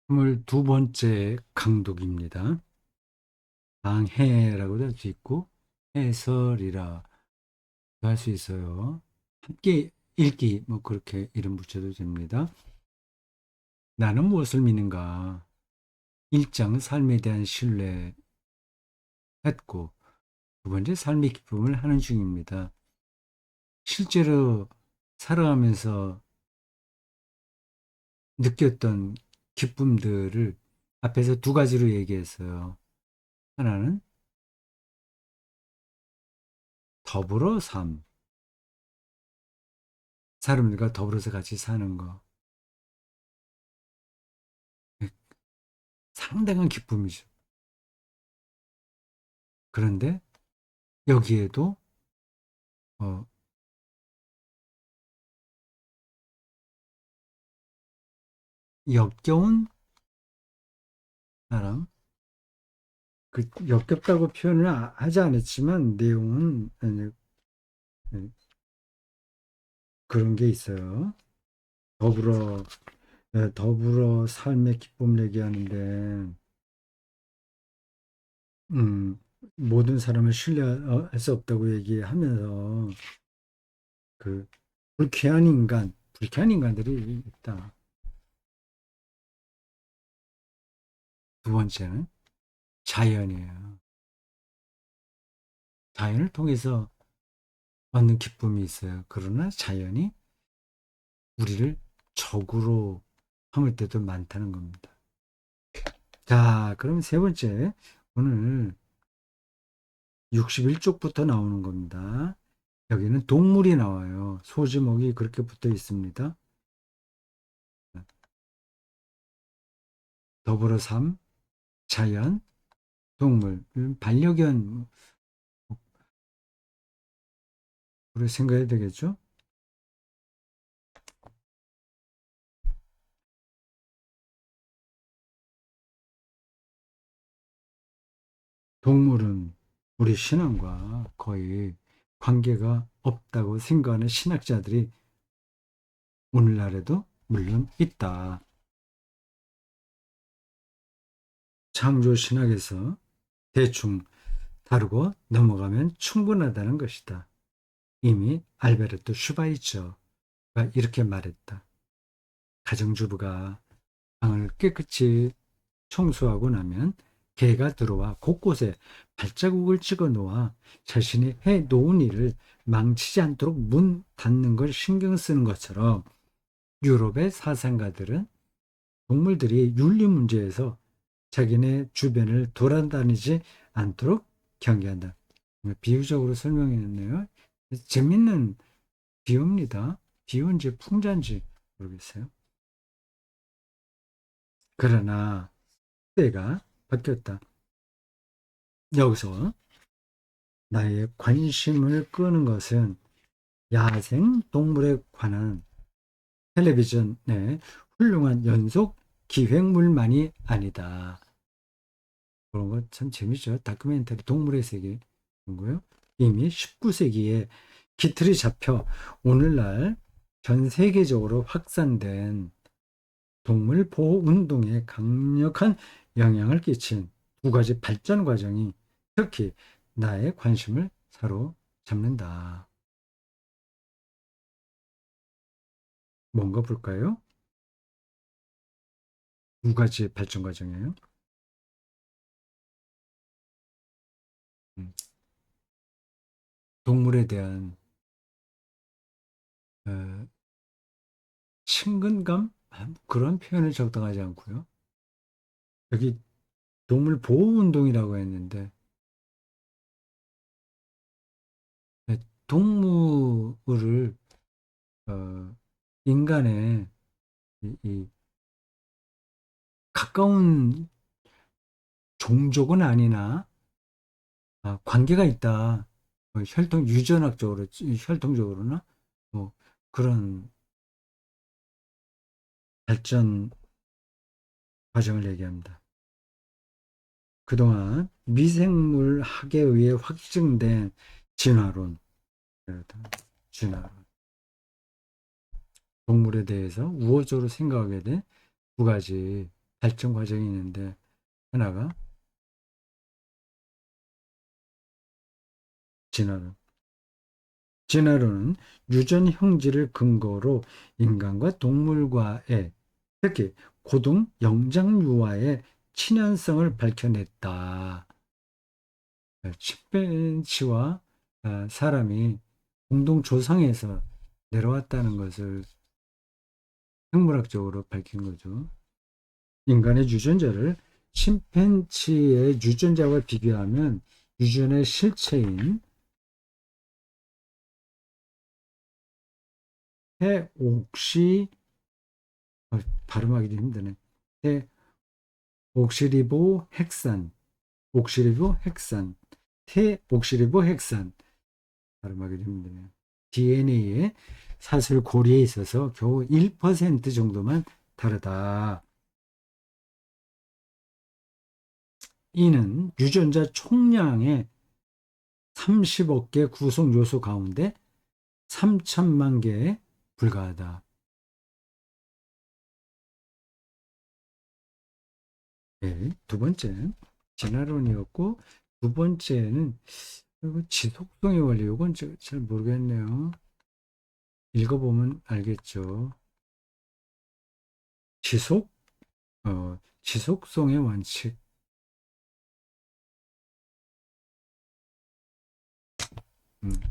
22번째 강독입니다. 강해라고도 할 수 있고 해설이라 할 수 있어요. 함께 읽기 뭐 그렇게 이름 붙여도 됩니다. 나는 무엇을 믿는가? 1장 삶에 대한 신뢰 했고 두 번째 삶의 기쁨을 하는 중입니다. 실제로 살아가면서 느꼈던 기쁨들을 앞에서 두 가지로 얘기했어요. 하나는 더불어 삶, 사람들과 더불어서 같이 사는 거. 상당한 기쁨이죠. 그런데 여기에도 어, 역겨운 사람, 그 역겹다고 표현을 하지 않았지만 내용은 그런 게 있어요. 더불어 더불어 삶의 기쁨을 얘기하는데 모든 사람을 신뢰할 수 없다고 얘기하면서 그 불쾌한 인간들이 있다. 두 번째는 자연이에요. 자연을 통해서 얻는 기쁨이 있어요. 그러나 자연이 우리를 적으로 삼을 때도 많다는 겁니다. 자, 그럼 세 번째, 오늘 61쪽부터 나오는 겁니다. 여기는 동물이 나와요. 소지목이 그렇게 붙어 있습니다. 더불어 삶, 자연, 동물, 반려견, 우리 생각해야 되겠죠? 동물은 우리 신앙과 거의 관계가 없다고 생각하는 신학자들이 오늘날에도 물론 있다. 창조 신학에서 대충 다루고 넘어가면 충분하다는 것이다. 이미 알베르토 슈바이처가 이렇게 말했다. 가정주부가 방을 깨끗이 청소하고 나면 개가 들어와 곳곳에 발자국을 찍어 놓아 자신이 해 놓은 일을 망치지 않도록 문 닫는 걸 신경 쓰는 것처럼 유럽의 사상가들은 동물들이 윤리 문제에서 자기네 주변을 돌아다니지 않도록 경계한다. 비유적으로 설명했네요. 재밌는 비유입니다. 비유인지 풍자인지 모르겠어요. 그러나 때가 바뀌었다. 여기서 나의 관심을 끄는 것은 야생 동물에 관한 텔레비전의 훌륭한 연속 기획물만이 아니다. 그런 거 참 재밌죠. 다큐멘터리 동물의 세계 그런 거요. 이미 19세기에 기틀이 잡혀 오늘날 전 세계적으로 확산된 동물 보호 운동에 강력한 영향을 끼친 두 가지 발전 과정이 특히 나의 관심을 사로잡는다. 뭔가 볼까요? 두 가지 발전 과정이에요. 음, 동물에 대한 어, 친근감? 그런 표현을 적당하지 않고요. 여기 동물 보호 운동이라고 했는데 네, 동물을 어, 인간의 이 가까운 종족은 아니나 관계가 있다. 유전학적으로, 혈통적으로나 뭐 그런 발전 과정을 얘기합니다. 그동안 미생물학에 의해 확증된 진화론, 진화론, 동물에 대해서 우호적으로 생각하게 된 두 가지. 발전 과정이 있는데 하나가 진화론. 진화론은 유전 형질을 근거로 인간과 동물과의 특히 고등 영장류와의 친연성을 밝혀냈다. 침팬지와 사람이 공동 조상에서 내려왔다는 것을 생물학적으로 밝힌 거죠. 인간의 유전자를 침팬지의 유전자와 비교하면 유전의 실체인 해옥시 발음하기도 힘드네. 해옥시리보 핵산, 옥시리보 핵산, 태옥시리보 핵산 발음하기도 힘드네요. DNA의 사슬 고리에 있어서 겨우 1% 정도만 다르다. 이는 유전자 총량의 30억 개 구성 요소 가운데 3천만 개에 불과하다. 네, 두 번째 진화론이었고 두 번째는 지속성의 원리. 이건 잘 모르겠네요. 읽어보면 알겠죠. 지속, 지속성의 원칙.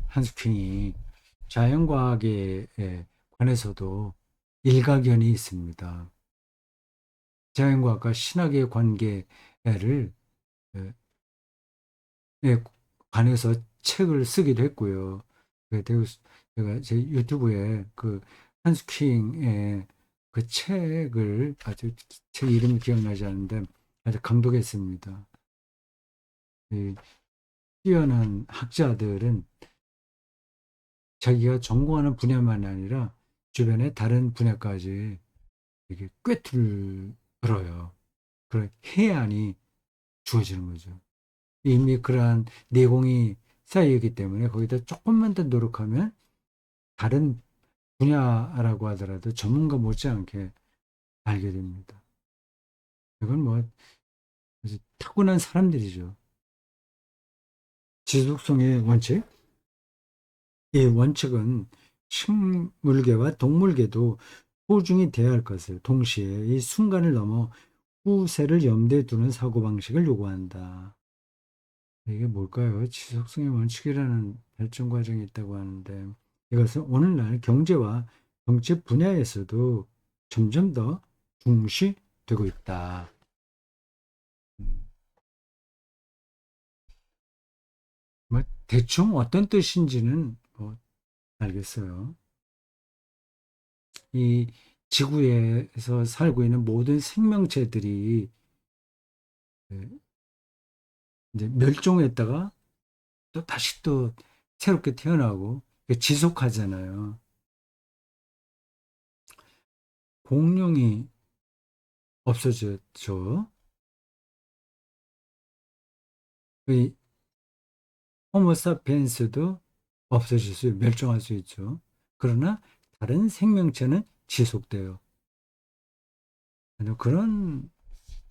한스킹이 자연과학에 관해서도 일가견이 있습니다. 자연과학과 신학의 관계를 관해서 책을 쓰기도 했고요. 제가 제 유튜브에 그 한스킹의 그 책을 아주 책 이름이 기억나지 않는데 아주 감독했습니다. 이 뛰어난 학자들은 자기가 전공하는 분야만 아니라 주변의 다른 분야까지 이렇게 꿰뚫어요. 그런 해안이 주어지는 거죠. 이미 그러한 내공이 쌓여있기 때문에 거기다 조금만 더 노력하면 다른 분야라고 하더라도 전문가 못지않게 알게 됩니다. 이건 뭐 아주 타고난 사람들이죠. 지속성의 원칙. 이 원칙은 식물계와 동물계도 소중히 대할 것을 동시에 이 순간을 넘어 후세를 염두에 두는 사고방식을 요구한다. 이게 뭘까요? 지속성의 원칙이라는 발전 과정이 있다고 하는데 이것은 오늘날 경제와 정치 분야에서도 점점 더 중시되고 있다. 음, 뭐 대충 어떤 뜻인지는 뭐 알겠어요. 이 지구에서 살고 있는 모든 생명체들이 이제 멸종했다가 또 다시 또 새롭게 태어나고 지속하잖아요. 공룡이 없어졌죠. 이 호모사피엔스도 없어질 수, 멸종할 수 있죠. 그러나 다른 생명체는 지속돼요. 그런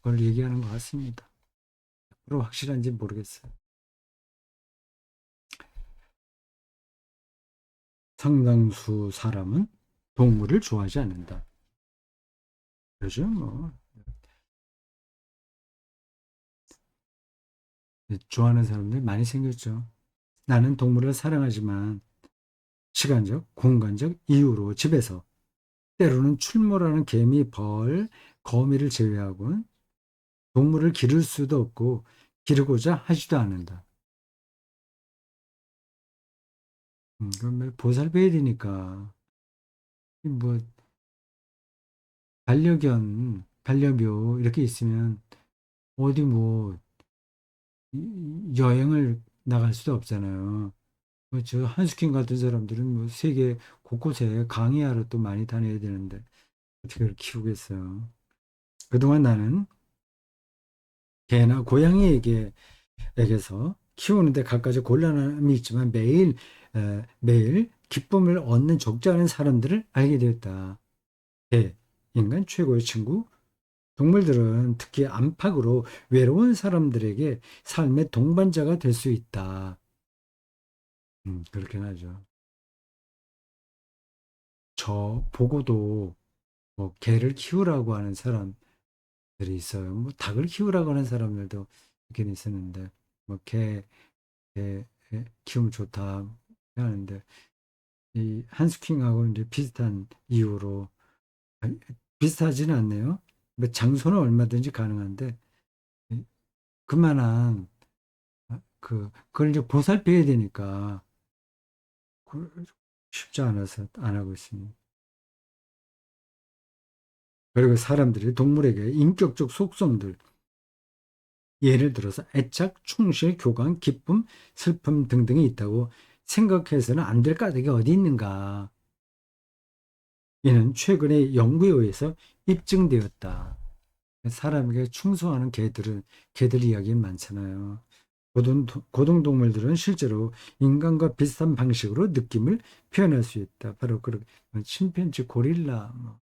걸 얘기하는 것 같습니다. 그럼 확실한지 모르겠어요. 상당수 사람은 동물을 좋아하지 않는다. 요즘 뭐 좋아하는 사람들이 많이 생겼죠. 나는 동물을 사랑하지만 시간적, 공간적 이유로 집에서 때로는 출몰하는 개미, 벌, 거미를 제외하고는 동물을 기를 수도 없고 기르고자 하지도 않는다. 그럼 보살펴야 되니까 뭐 반려견, 반려묘 이렇게 있으면 어디 뭐 여행을 나갈 수도 없잖아요. 저 한스킨 같은 사람들은 뭐 세계 곳곳에 강의하러 또 많이 다녀야 되는데 어떻게 그걸 키우겠어요. 그동안 나는 개나 고양이에게서 키우는데 갖가지 곤란함이 있지만 매일 기쁨을 얻는 적지 않은 사람들을 알게 되었다. 개, 인간 최고의 친구, 동물들은 특히 안팎으로 외로운 사람들에게 삶의 동반자가 될 수 있다. 그렇긴 하죠. 저 보고도 뭐 개를 키우라고 하는 사람들이 있어요. 뭐 닭을 키우라고 하는 사람들도 있긴 있었는데 개 키우면 좋다 하는데 이 한스킹하고 이제 비슷한 이유로 아니, 비슷하지는 않네요. 뭐 장소는 얼마든지 가능한데 이- 그만한 그걸 이제 보살펴야 되니까 쉽지 않아서 안 하고 있습니다. 그리고 사람들이 동물에게 인격적 속성들, 예를 들어서 애착, 충실, 교감, 기쁨, 슬픔 등등이 있다고 생각해서는 안 될 까닭이 어디 있는가. 이는 최근의 연구에 의해서 입증되었다. 사람에게 충성하는 개들 이야기는 많잖아요. 고등동물들은 실제로 인간과 비슷한 방식으로 느낌을 표현할 수 있다. 바로 그렇게 침팬지, 고릴라 뭐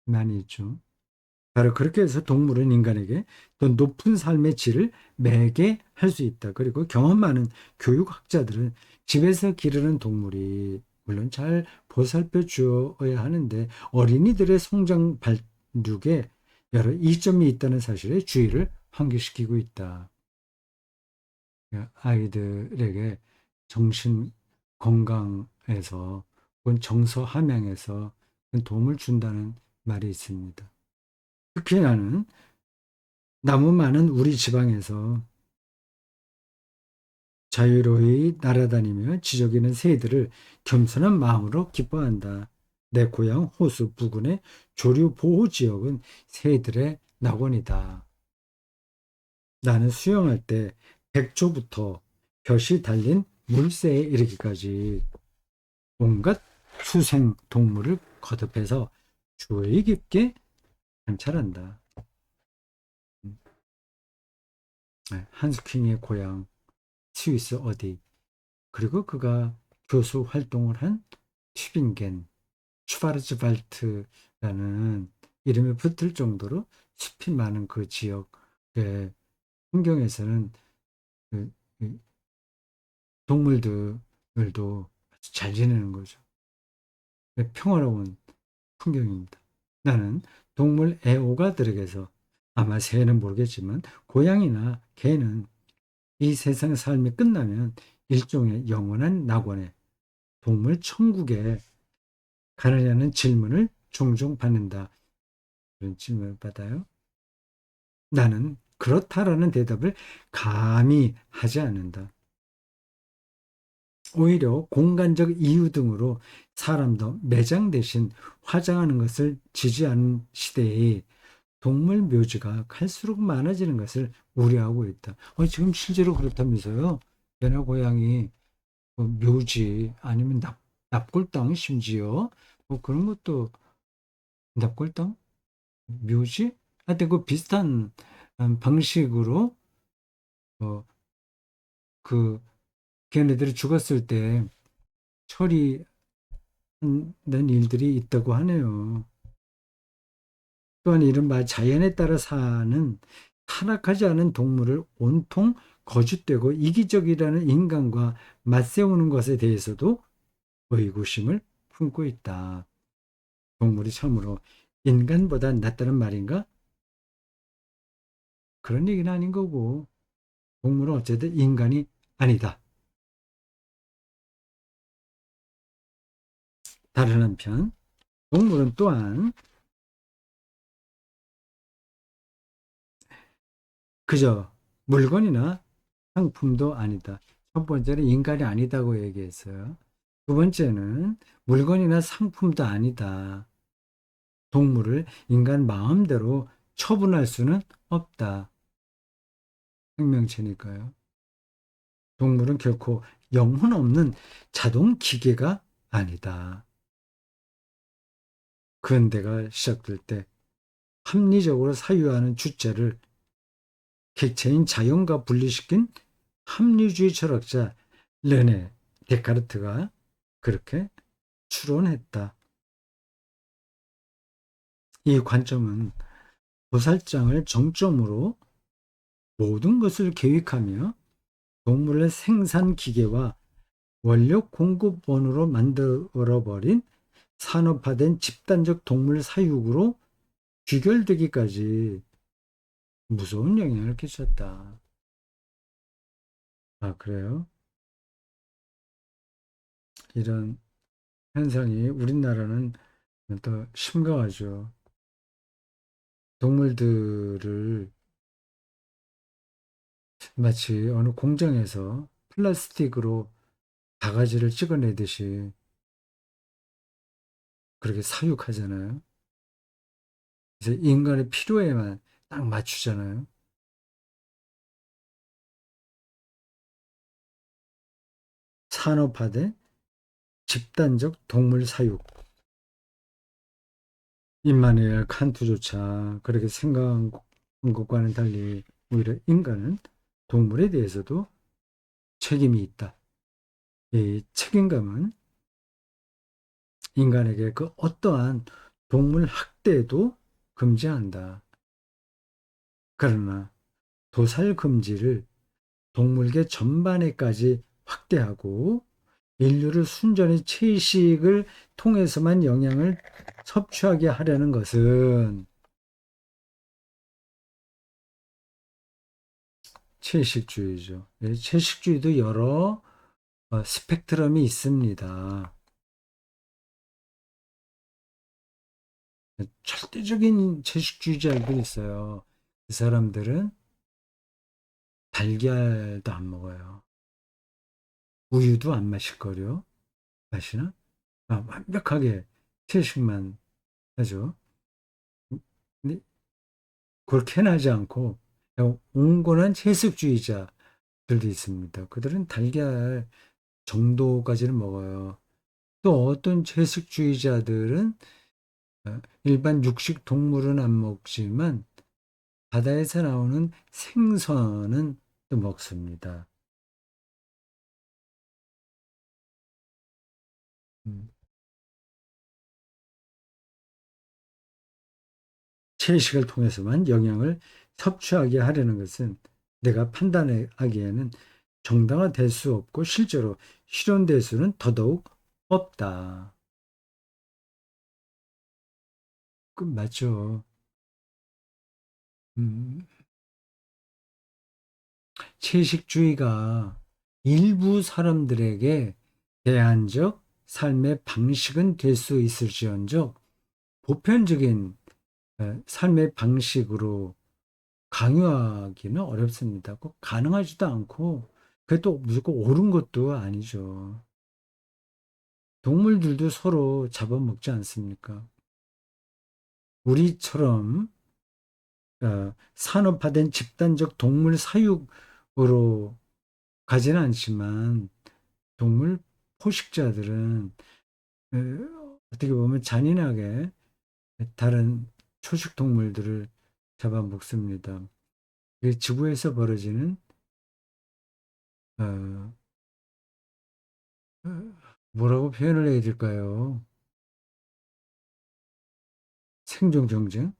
많이 있죠. 바로 그렇게 해서 동물은 인간에게 더 높은 삶의 질을 매게 할 수 있다. 그리고 경험 많은 교육학자들은 집에서 기르는 동물이 물론 잘 보살펴 주어야 하는데 어린이들의 성장 발육에 여러 이점이 있다는 사실에 주의를 환기시키고 있다. 아이들에게 정신 건강에서 혹은 정서 함양에서 도움을 준다는 말이 있습니다. 특히 나는 나무 많은 우리 지방에서 자유로이 날아다니며 지저귀는 새들을 겸손한 마음으로 기뻐한다. 내 고향 호수 부근의 조류 보호 지역은 새들의 낙원이다. 나는 수영할 때 백조부터 벼시 달린 물새에 이르기까지 온갖 수생 동물을 거듭해서 주의 깊게 관찰한다. 한스킹의 고향 스위스 어디 그리고 그가 교수 활동을 한 튜빙겐 슈바르츠발트라는 이름이 붙을 정도로 숲이 많은 그 지역의 풍경에서는 그 동물들도 아주 잘 지내는 거죠. 평화로운 풍경입니다. 나는 동물 애호가들에게서 아마 새는 모르겠지만 고양이나 개는 이 세상 삶이 끝나면 일종의 영원한 낙원에 동물 천국에 가느냐는 질문을 종종 받는다. 그런 질문을 받아요. 나는 그렇다라는 대답을 감히 하지 않는다. 오히려 공간적 이유 등으로 사람도 매장 대신 화장하는 것을 지지하는 시대에 동물 묘지가 갈수록 많아지는 것을 우려하고 있다. 지금 실제로 그렇다면서요. 개나 고양이 묘지 아니면 납골당 심지어 뭐 그런 것도 납골당 묘지 하여튼 그 비슷한 방식으로 어, 그 걔네들이 죽었을 때 처리하는 일들이 있다고 하네요. 또한 이른바 자연에 따라 사는 타락하지 않은 동물을 온통 거짓되고 이기적이라는 인간과 맞세우는 것에 대해서도 의구심을 품고 있다. 동물이 참으로 인간보다 낫다는 말인가? 그런 얘기는 아닌 거고, 동물은 어쨌든 인간이 아니다. 다른 한편, 동물은 또한 그저 물건이나 상품도 아니다. 첫 번째는 인간이 아니다고 얘기했어요. 두 번째는 물건이나 상품도 아니다. 동물을 인간 마음대로 처분할 수는 없다. 생명체니까요. 동물은 결코 영혼 없는 자동 기계가 아니다. 근대가 시작될 때 합리적으로 사유하는 주체를 객체인 자연과 분리시킨 합리주의 철학자 르네 데카르트가 그렇게 추론했다. 이 관점은 도살장을 정점으로 모든 것을 계획하며 동물의 생산 기계와 원료 공급원으로 만들어버린 산업화된 집단적 동물 사육으로 귀결되기까지 무서운 영향을 끼쳤다. 아, 그래요? 이런 현상이 우리나라는 더 심각하죠. 동물들을 마치 어느 공장에서 플라스틱으로 바가지를 찍어내듯이 그렇게 사육하잖아요. 그래서 인간의 필요에만 딱 맞추잖아요. 산업화된 집단적 동물 사육. 임마누엘 칸트조차 그렇게 생각한 것과는 달리 오히려 인간은 동물에 대해서도 책임이 있다. 이 책임감은 인간에게 그 어떠한 동물 학대도 금지한다. 그러나 도살 금지를 동물계 전반에까지 확대하고 인류를 순전히 채식을 통해서만 영향을 섭취하게 하려는 것은 채식주의죠. 채식주의도 여러 스펙트럼이 있습니다. 절대적인 채식주의자들이 있어요. 그 사람들은 달걀도 안 먹어요. 우유도 안 마실 거요. 마시나? 아, 완벽하게 채식만 하죠. 근데 그렇게는 하지 않고 온건한 채식주의자들도 있습니다. 그들은 달걀 정도까지는 먹어요. 또 어떤 채식주의자들은 일반 육식 동물은 안 먹지만 바다에서 나오는 생선은 또 먹습니다. 음, 채식을 통해서만 영양을 섭취하게 하려는 것은 내가 판단하기에는 정당화될 수 없고 실제로 실현될 수는 더더욱 없다. 그 맞죠. 음, 채식주의가 일부 사람들에게 대안적 삶의 방식은 될 수 있을지언정 보편적인 삶의 방식으로 강요하기는 어렵습니다. 꼭 가능하지도 않고 그게 또 무조건 옳은 것도 아니죠. 동물들도 서로 잡아먹지 않습니까? 우리처럼 산업화된 집단적 동물 사육으로 가지는 않지만 동물 포식자들은 어떻게 보면 잔인하게 다른 초식 동물들을 잡아먹습니다. 지구에서 벌어지는 어, 뭐라고 표현을 해야 될까요? 생존 경쟁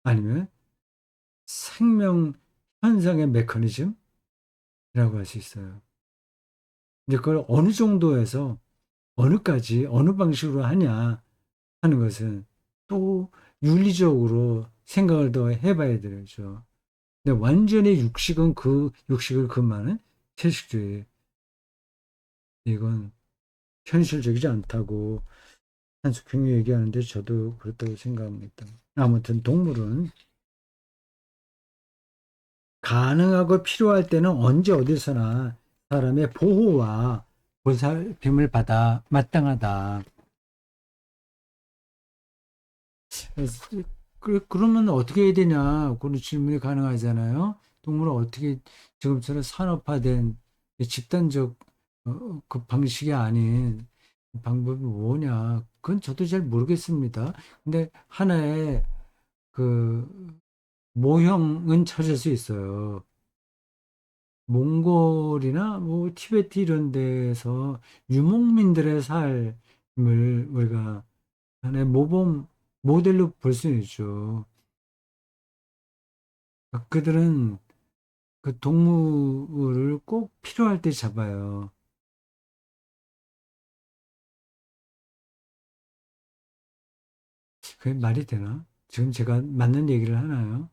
아니면 생명 현상의 메커니즘이라고 할 수 있어요. 근데 그걸 어느 정도에서 어느까지 어느 방식으로 하냐 하는 것은 또 윤리적으로 생각을 더 해봐야 되죠. 근데 완전히 육식은 그 육식을 금하는 채식주의 이건 현실적이지 않다고 한석평이 얘기하는데 저도 그렇다고 생각합니다. 아무튼 동물은 가능하고 필요할 때는 언제 어디서나 사람의 보호와 보살핌을 받아 마땅하다. 그래서 그러면 어떻게 해야 되냐? 그런 질문이 가능하잖아요. 동물을 어떻게 지금처럼 산업화된 집단적 그 방식이 아닌 방법이 뭐냐? 그건 저도 잘 모르겠습니다. 근데 하나의 그 모형은 찾을 수 있어요. 몽골이나 뭐 티베트 이런 데에서 유목민들의 삶을 우리가 하나의 모범 모델로 볼 수 있죠. 그들은 그 동물을 꼭 필요할 때 잡아요. 그게 말이 되나? 지금 제가 맞는 얘기를 하나요?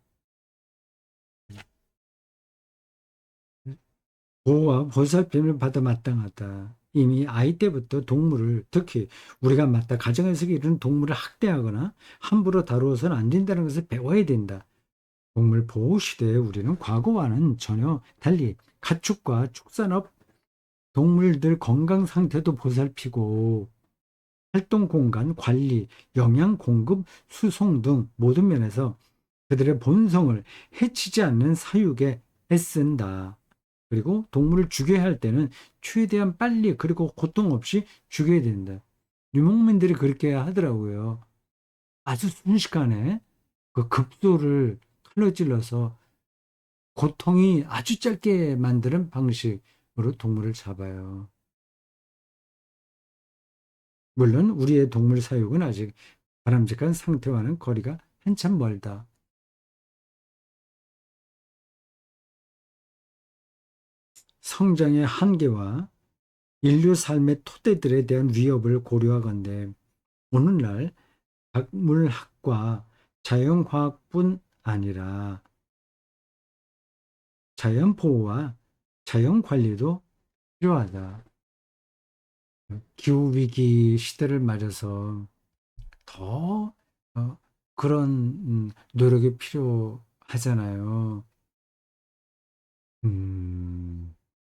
보호와 보살핌을 받아 마땅하다. 이미 아이 때부터 동물을, 특히 우리가 가정에서 기르는 동물을 학대하거나 함부로 다루어서는 안 된다는 것을 배워야 된다. 동물 보호 시대에 우리는 과거와는 전혀 달리 가축과 축산업, 동물들 건강 상태도 보살피고 활동 공간 관리, 영양 공급, 수송 등 모든 면에서 그들의 본성을 해치지 않는 사육에 애쓴다. 그리고 동물을 죽여야 할 때는 최대한 빨리 그리고 고통 없이 죽여야 된다. 유목민들이 그렇게 하더라고요. 아주 순식간에 그 급소를 칼로 찔러서 고통이 아주 짧게 만드는 방식으로 동물을 잡아요. 물론 우리의 동물 사육은 아직 바람직한 상태와는 거리가 한참 멀다. 성장의 한계와 인류 삶의 토대들에 대한 위협을 고려하건대 오늘날 박물학과 자연과학뿐 아니라 자연보호와 자연관리도 필요하다. 기후위기 시대를 맞아서 더 그런 노력이 필요하잖아요.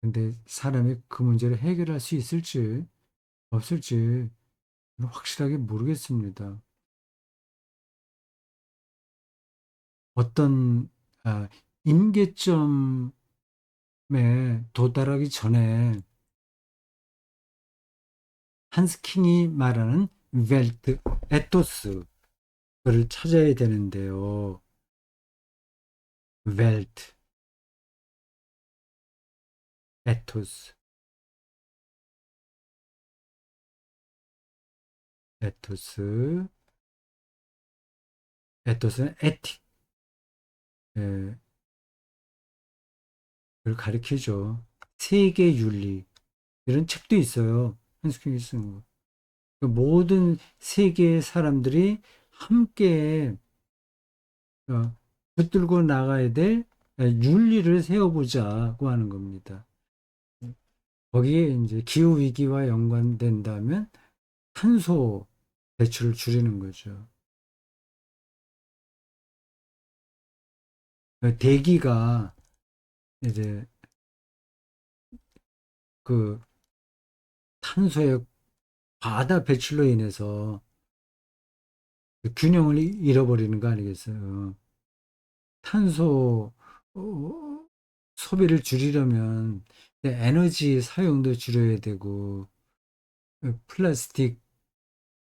근데 사람이 그 문제를 해결할 수 있을지 없을지 확실하게 모르겠습니다. 어떤 임계점에 도달하기 전에 한스킹이 말하는 웰트, 에토스를 찾아야 되는데요. 웰트, 에토스, 에토스, 에토스는 에틱, 를 가리키죠. 세계 윤리 이런 책도 있어요. 한스킹이 쓴 거. 그 모든 세계의 사람들이 함께 어, 붙들고 나가야 될 윤리를 세워보자고 하는 겁니다. 거기에 이제 기후 위기와 연관된다면 탄소 배출을 줄이는 거죠. 대기가 이제 그 탄소의 과다 배출로 인해서 그 균형을 잃어버리는 거 아니겠어요? 탄소 소비를 줄이려면 에너지 사용도 줄여야 되고 플라스틱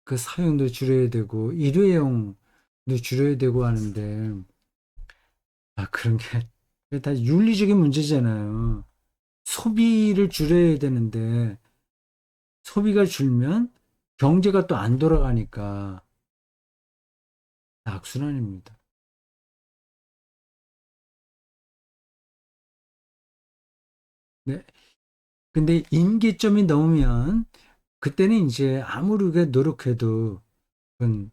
그 사용도 줄여야 되고 일회용도 줄여야 되고 하는데 그런 게 다 윤리적인 문제잖아요. 소비를 줄여야 되는데 소비가 줄면 경제가 또 안 돌아가니까 악순환입니다. 네. 근데 임계점이 넘으면 그때는 이제 아무리 우리가 노력해도 그건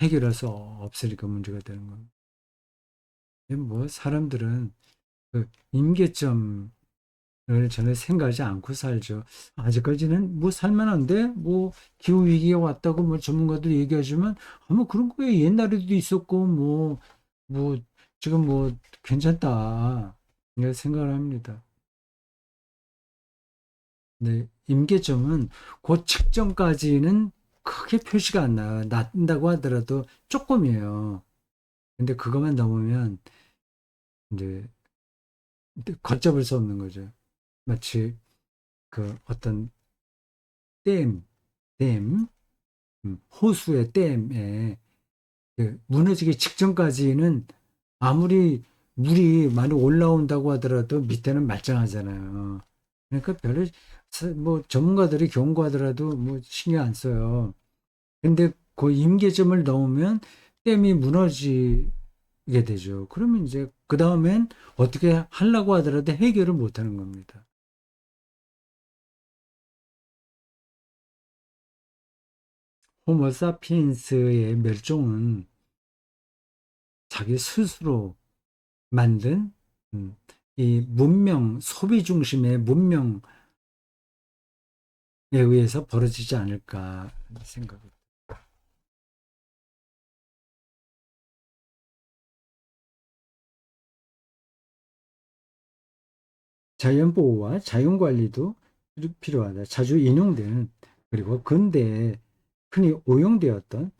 해결할 수 없으니까 문제가 되는 겁니다. 뭐 사람들은 그 임계점을 전혀 생각하지 않고 살죠. 아직까지는 뭐 살만한데 뭐 기후 위기가 왔다고 뭐 전문가들 얘기하지만 뭐 그런 거에 옛날에도 있었고 뭐 지금 뭐 괜찮다 이렇게 생각을 합니다. 네, 임계점은 그 측정까지는 크게 표시가 안 나요. 낮다고 하더라도 조금이에요. 근데 그것만 넘으면 이제 걷잡을 수 없는 거죠. 마치 그 어떤 댐, 댐, 호수의 댐에 그 무너지기 직전까지는 아무리 물이 많이 올라온다고 하더라도 밑에는 말짱하잖아요. 그러니까 별로 뭐 전문가들이 경고하더라도 뭐 신경 안 써요. 근데 그 임계점을 넘으면 댐이 무너지게 되죠. 그러면 이제 그 다음엔 어떻게 하려고 하더라도 해결을 못 하는 겁니다. 호모사피엔스의 멸종은 자기 스스로 만든 음, 이 문명, 소비 중심의 문명에 의해서 벌어지지 않을까 생각합니다. 자연보호와 자연관리도 필요하다. 자주 인용되는 그리고 근대에 흔히 오용되었던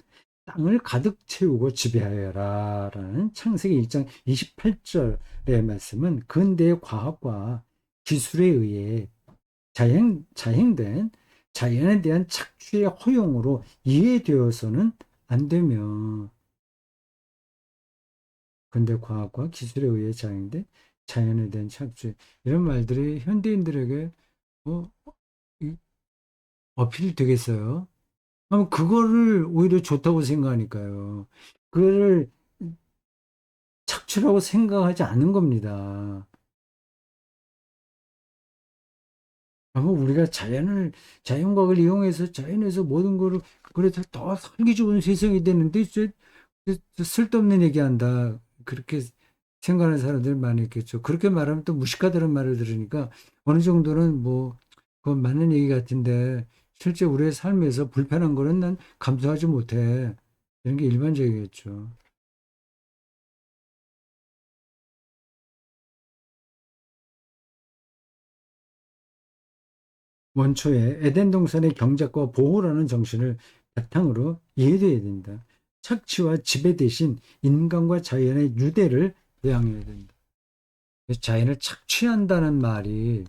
땅을 가득 채우고 지배하여라 라는 창세기 1장 28절의 말씀은 근대의 과학과 기술에 의해 자행된 자연에 대한 착취의 허용으로 이해되어서는 안 되며 근대 과학과 기술에 의해 자행된 자연에 대한 착취 이런 말들이 현대인들에게 어, 어필이 되겠어요? 그럼 그거를 오히려 좋다고 생각하니까요. 그거를 착취라고 생각하지 않은 겁니다. 아마 우리가 자연과학을 이용해서 자연에서 모든 거를, 그래서 더 살기 좋은 세상이 되는데, 쓸데없는 얘기한다. 그렇게 생각하는 사람들 많이 있겠죠. 그렇게 말하면 또 무식하다는 말을 들으니까 어느 정도는 뭐, 그건 맞는 얘기 같은데, 실제 우리의 삶에서 불편한 거는 난 감수하지 못해. 이런 게 일반적이겠죠. 원초에 에덴 동산의 경작과 보호라는 정신을 바탕으로 이해돼야 된다. 착취와 지배 대신 인간과 자연의 유대를 외양해야 된다. 자연을 착취한다는 말이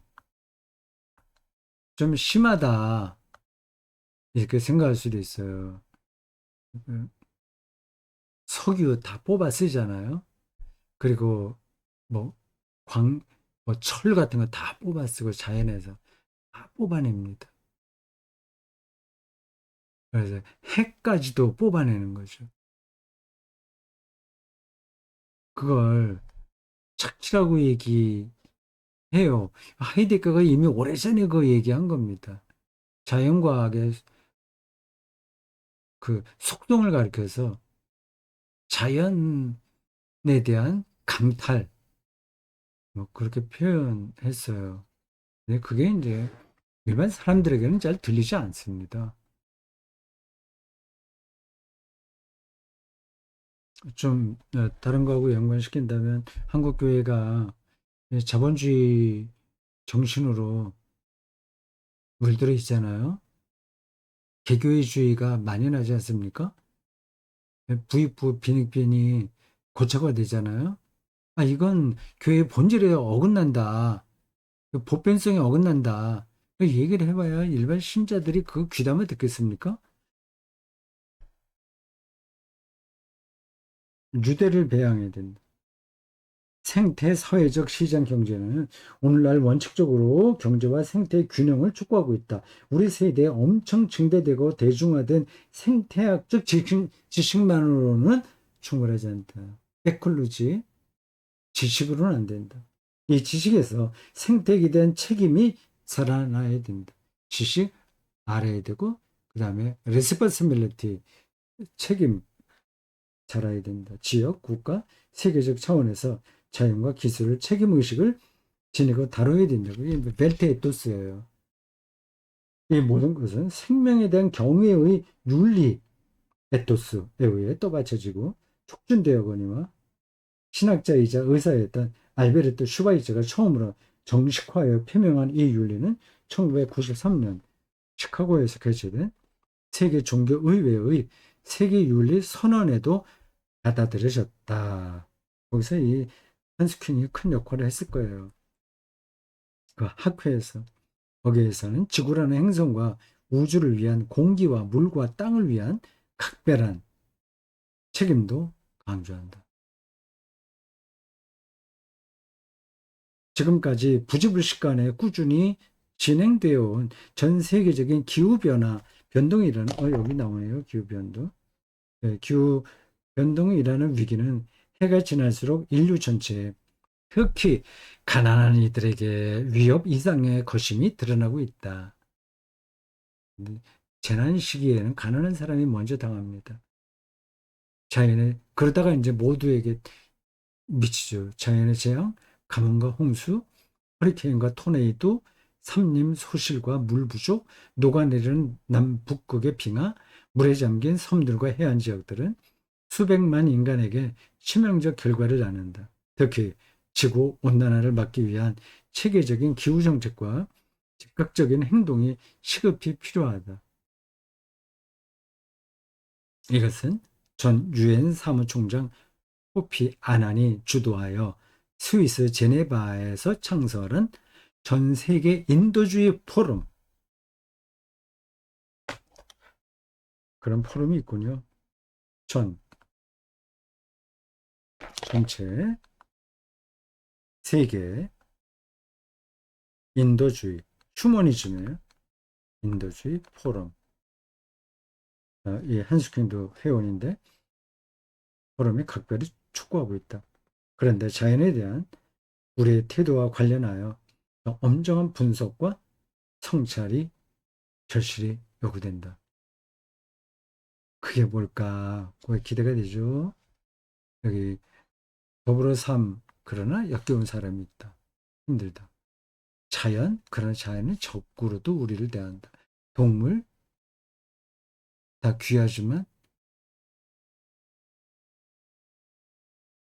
좀 심하다. 이렇게 생각할 수도 있어요. 그 석유 다 뽑아 쓰잖아요. 그리고 뭐 광, 뭐 철 같은 거 다 뽑아 쓰고 자연에서 다 뽑아냅니다. 그래서 핵까지도 뽑아내는 거죠. 그걸 착취라고 얘기해요. 하이데거가 이미 오래전에 그 얘기한 겁니다. 자연과학의 그 속성을 가리켜서 자연에 대한 강탈, 뭐 그렇게 표현했어요. 근데 그게 이제 일반 사람들에게는 잘 들리지 않습니다. 좀 다른 거하고 연관시킨다면 한국 교회가 자본주의 정신으로 물들어 있잖아요. 개교회주의가 만연하지 않습니까? 부익부 빈익빈이 고착화 되잖아요. 아, 이건 교회 본질에 어긋난다. 보편성에 어긋난다. 얘기를 해봐야 일반 신자들이 그 귀담아 듣겠습니까? 유대를 배양해야 된다. 생태 사회적 시장 경제는 오늘날 원칙적으로 경제와 생태 균형을 촉구하고 있다. 우리 세대에 엄청 증대되고 대중화된 생태학적 지식만으로는 충분하지 않다. 에콜루지 지식으로는 안 된다. 이 지식에서 생태에 대한 책임이 살아나야 된다. 지식 알아야 되고 그 다음에 레스ponsibility 책임 잘해야 된다. 지역, 국가, 세계적 차원에서 자연과 기술을 책임 의식을 지니고 다뤄야 된다고. 이게 벨트 에토스예요. 이 모든 것은 생명에 대한 경외의 윤리 에토스에 의해 떠받쳐지고 촉진되어거니와 신학자이자 의사였던 알베르토 슈바이처가 처음으로 정식화하여 표명한 이 윤리는 1993년 시카고에서 개최된 세계 종교의회의 세계윤리 선언에도 받아들여졌다. 거기서 이 한스퀸이 큰 역할을 했을 거예요. 그 학회에서. 거기에서는 지구라는 행성과 우주를 위한 공기와 물과 땅을 위한 각별한 책임도 강조한다. 지금까지 부지불식간에 꾸준히 진행되어 온 전 세계적인 기후변화, 변동이라는, 여기 나오네요. 기후변동. 네, 기후변동이라는 위기는 해가 지날수록 인류 전체에 특히 가난한 이들에게 위협 이상의 거심이 드러나고 있다. 재난 시기에는 가난한 사람이 먼저 당합니다. 그러다가 이제 모두에게 미치죠. 자연의 재앙, 가뭄과 홍수, 허리케인과 토네이도, 산림 소실과 물 부족, 녹아내리는 남북극의 빙하, 물에 잠긴 섬들과 해안 지역들은 수백만 인간에게 치명적 결과를 낳는다. 특히 지구 온난화를 막기 위한 체계적인 기후 정책과 즉각적인 행동이 시급히 필요하다. 이것은 전 유엔 사무총장 코피 아난이 주도하여 스위스 제네바에서 창설한 전 세계 인도주의 포럼, 그런 포럼이 있군요. 전체 세계 인도주의 휴머니즘의 인도주의 포럼. 이 한스킹도 회원인데 포럼이 각별히 촉구하고 있다. 그런데 자연에 대한 우리의 태도와 관련하여 엄정한 분석과 성찰이 절실히 요구된다. 그게 뭘까? 그게 기대가 되죠. 여기 더불어 삶 그러나 역겨운 사람이 있다. 힘들다. 자연 그러나 자연은 적구로도 우리를 대한다. 동물 다 귀하지만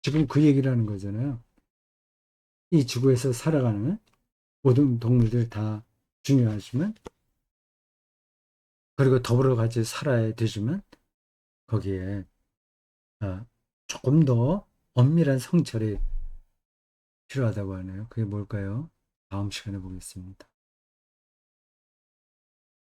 지금 그 얘기를 하는 거잖아요. 이 지구에서 살아가는 모든 동물들 다 중요하지만 그리고 더불어 같이 살아야 되지만 거기에 아, 조금 더 엄밀한 성찰이 필요하다고 하네요. 그게 뭘까요? 다음 시간에 보겠습니다.